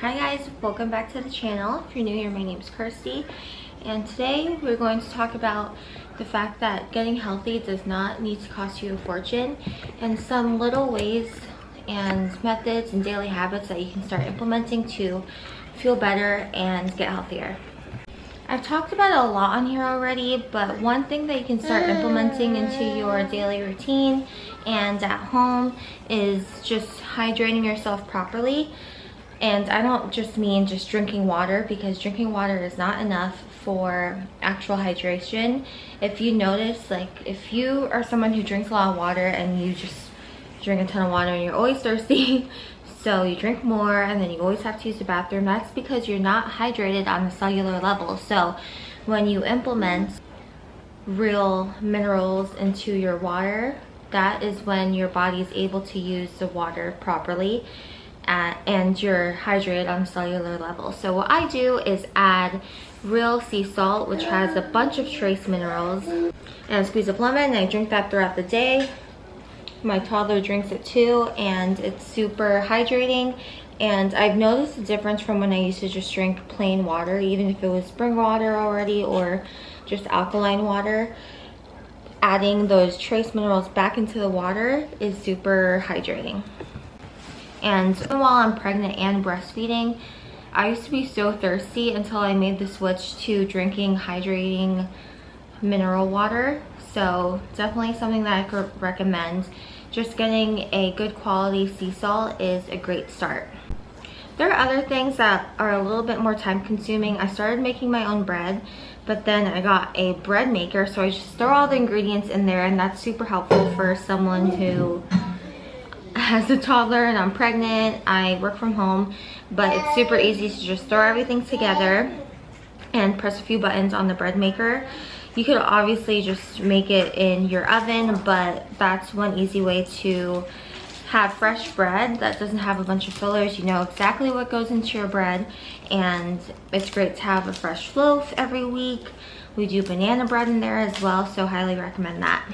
Hi guys, welcome back to the channel. If you're new here, my name is Kirsty, and today we're going to talk about the fact that getting healthy does not need to cost you a fortune, and some little ways and methods and daily habits that you can start implementing to feel better and get healthier. I've talked about it a lot on here already, but one thing that you can start implementing into your daily routine and at home is just hydrating yourself properly. And I don't just mean just drinking water, because drinking water is not enough for actual hydration. If you notice, like if you are someone who drinks a lot of water and you just drink a ton of water and you're always thirsty, so you drink more and then you always have to use the bathroom, that's because you're not hydrated on the cellular level. So when you implement real minerals into your water, that is when your body is able to use the water properly. And you're hydrated on a cellular level. So what I do is add real sea salt, which has a bunch of trace minerals, and a squeeze of lemon, and I drink that throughout the day. My toddler drinks it too, and it's super hydrating. And I've noticed a difference from when I used to just drink plain water, even if it was spring water already or just alkaline water. Adding those trace minerals back into the water is super hydrating. And while I'm pregnant and breastfeeding, I used to be so thirsty until I made the switch to drinking hydrating mineral water. So definitely something that I could recommend. Just getting a good quality sea salt is a great start. There are other things that are a little bit more time consuming. I started making my own bread, but then I got a bread maker, so I just throw all the ingredients in there, and that's super helpful for someone who has a toddler and I'm pregnant. I work from home, but it's super easy to just throw everything together and press a few buttons on the bread maker. You could obviously just make it in your oven, but that's one easy way to have fresh bread that doesn't have a bunch of fillers. You know exactly what goes into your bread, and it's great to have a fresh loaf every week. We do banana bread in there as well, so highly recommend that.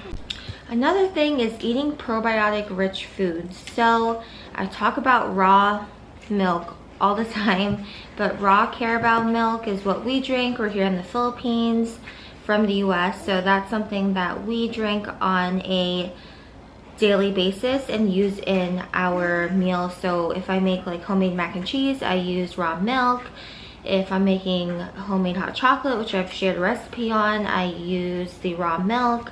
Another thing is eating probiotic rich foods. So I talk about raw milk all the time, but raw Carabao milk is what we drink. We're here in the Philippines from the US, so that's something that we drink on a daily basis and use in our meals. So if I make like homemade mac and cheese, I use raw milk. If I'm making homemade hot chocolate, which I've shared a recipe on, I use the raw milk.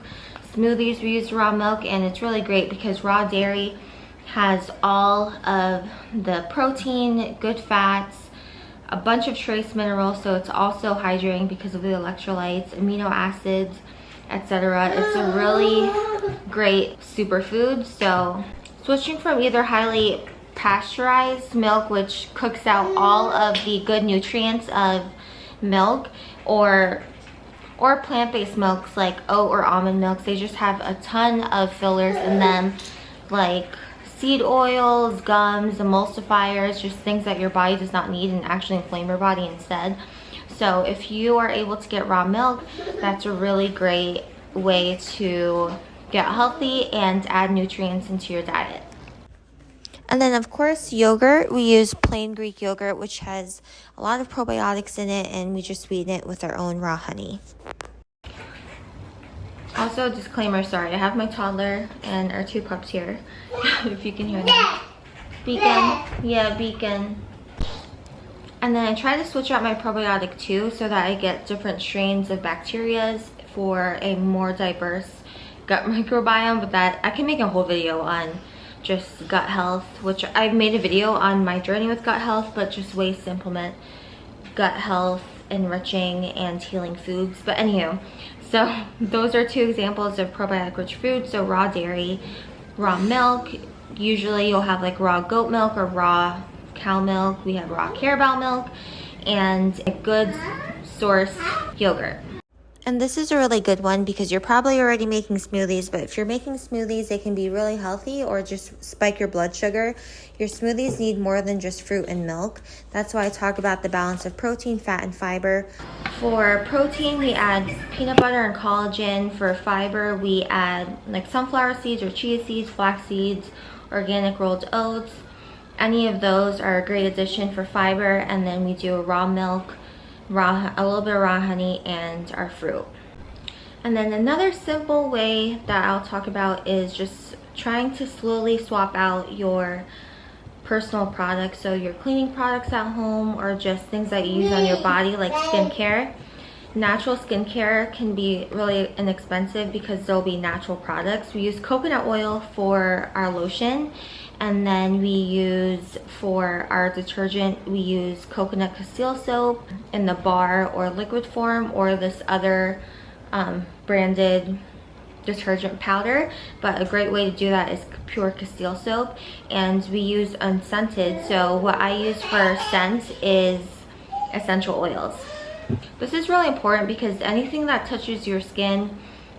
Smoothies, we use raw milk, and it's really great because raw dairy has all of the protein, good fats, a bunch of trace minerals, so it's also hydrating because of the electrolytes, amino acids, etc. It's a really great superfood. So switching from either highly pasteurized milk, which cooks out all of the good nutrients of milk, or plant-based milks like oat or almond milks, they just have a ton of fillers in them, like seed oils, gums, emulsifiers, just things that your body does not need and actually inflame your body instead. So if you are able to get raw milk, that's a really great way to get healthy and add nutrients into your diet. And then of course yogurt, we use plain Greek yogurt, which has a lot of probiotics in it, and we just sweeten it with our own raw honey. Also, disclaimer, sorry, I have my toddler and our two pups here, if you can hear them. Beacon, yeah, Beacon. And then I try to switch out my probiotic too, so that I get different strains of bacteria for a more diverse gut microbiome. But that, I can make a whole video on just gut health, which I've made a video on my journey with gut health, but just ways to implement gut health, enriching and healing foods. But anywho, so those are two examples of probiotic rich foods. So raw dairy, raw milk, usually you'll have like raw goat milk or raw cow milk. We have raw Carabao milk, and a good source yogurt. And this is a really good one because you're probably already making smoothies, but if you're making smoothies, they can be really healthy or just spike your blood sugar. Your smoothies need more than just fruit and milk. That's why I talk about the balance of protein, fat, and fiber. For protein, we add peanut butter and collagen. For fiber, we add like sunflower seeds or chia seeds, flax seeds, organic rolled oats. Any of those are a great addition for fiber. And then we do raw milk, a little bit of raw honey, and our fruit. And then another simple way that I'll talk about is just trying to slowly swap out your personal products, so your cleaning products at home or just things that you use on your body like skincare. Natural skincare can be really inexpensive because they'll be natural products. We use coconut oil for our lotion, and then we use for our detergent, we use coconut Castile soap in the bar or liquid form, or this other branded detergent powder. But a great way to do that is pure Castile soap, and we use unscented. So what I use for scent is essential oils. This is really important because anything that touches your skin,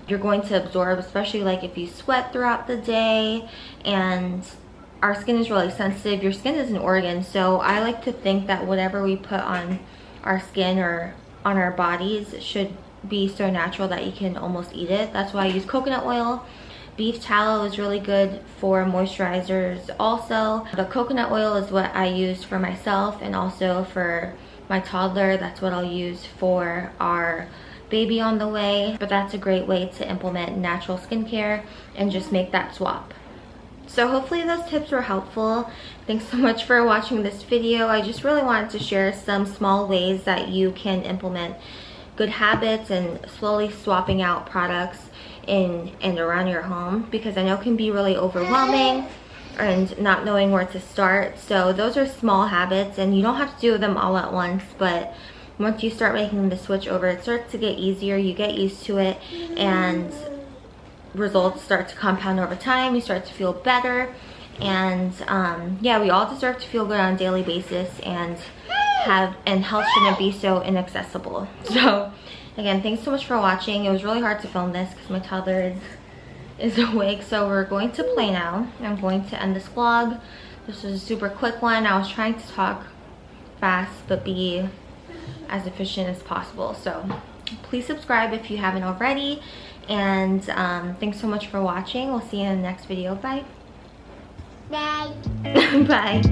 you're going to absorb, especially like if you sweat throughout the day. And our skin is really sensitive. Your skin is an organ, so I like to think that whatever we put on our skin or on our bodies should be so natural that you can almost eat it. That's why I use coconut oil. Beef tallow is really good for moisturizers also. The coconut oil is what I use for myself, and also for my toddler, that's what I'll use for our baby on the way. But that's a great way to implement natural skincare and just make that swap. So hopefully those tips were helpful. Thanks so much for watching this video. I just really wanted to share some small ways that you can implement good habits and slowly swapping out products in and around your home, because I know it can be really overwhelming and not knowing where to start. So those are small habits, and you don't have to do them all at once, but once you start making the switch over, it starts to get easier. You get used to it, and results start to compound over time. You start to feel better, and yeah, we all deserve to feel good on a daily basis, and health shouldn't be so inaccessible. So again, thanks so much for watching. It was really hard to film this because my toddler is awake. So we're going to play now. I'm going to end this vlog. This was a super quick one. I was trying to talk fast but be as efficient as possible. So please subscribe if you haven't already, and thanks so much for watching. We'll see you in the next video. Bye. Bye. Bye.